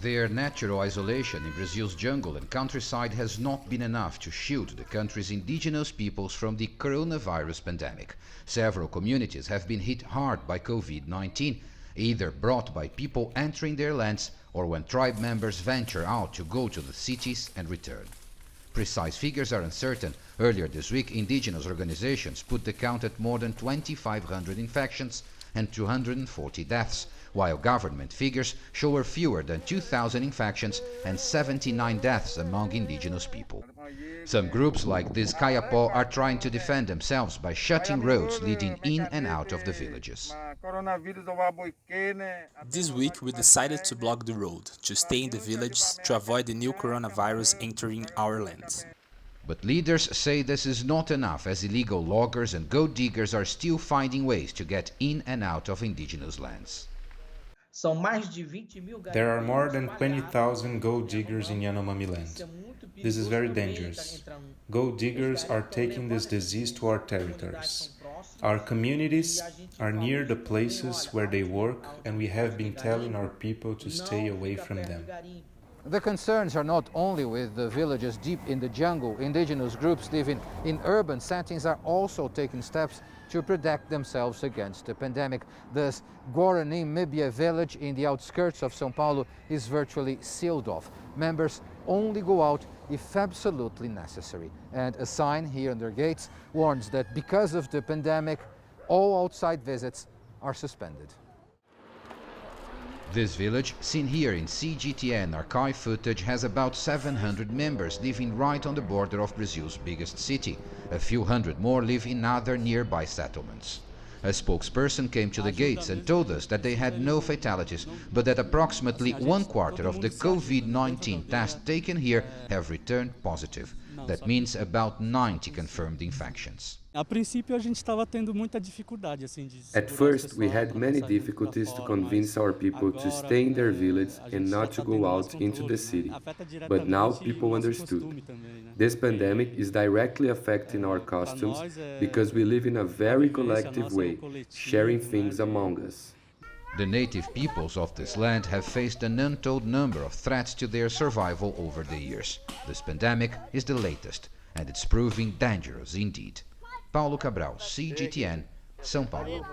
Their natural isolation in Brazil's jungle and countryside has not been enough to shield the country's indigenous peoples from the coronavirus pandemic. Several communities have been hit hard by COVID-19, either brought by people entering their lands or when tribe members venture out to go to the cities and return. Precise figures are uncertain. Earlier this week, indigenous organizations put the count at more than 2,500 infections and 240 deaths, while government figures show fewer than 2,000 infections and 79 deaths among indigenous people. Some groups like this Kayapó are trying to defend themselves by shutting roads leading in and out of the villages. This week we decided to block the road, to stay in the village to avoid the new coronavirus entering our lands. But leaders say this is not enough, as illegal loggers and goat diggers are still finding ways to get in and out of indigenous lands. There are more than 20,000 gold diggers in Yanomami land. This is very dangerous. Gold diggers are taking this disease to our territories. Our communities are near the places where they work, and we have been telling our people to stay away from them. The concerns are not only with the villages deep in the jungle. Indigenous groups living in urban settings are also taking steps to protect themselves against the pandemic. Thus, Guarani Mibia village in the outskirts of São Paulo is virtually sealed off. Members only go out if absolutely necessary. And a sign here on their gates warns that because of the pandemic, all outside visits are suspended. This village, seen here in CGTN archive footage, has about 700 members living right on the border of Brazil's biggest city. A few hundred more live in other nearby settlements. A spokesperson came to the gates and told us that they had no fatalities, but that approximately 1/4 of the COVID-19 tests taken here have returned positive. That means about 90 confirmed infections. At first, we had many difficulties to convince our people to stay in their village and not to go out into the city. But now people understood. This pandemic is directly affecting our customs because we live in a very collective way, sharing things among us. The native peoples of this land have faced an untold number of threats to their survival over the years. This pandemic is the latest, and it's proving dangerous indeed. Paulo Cabral, CGTN, São Paulo.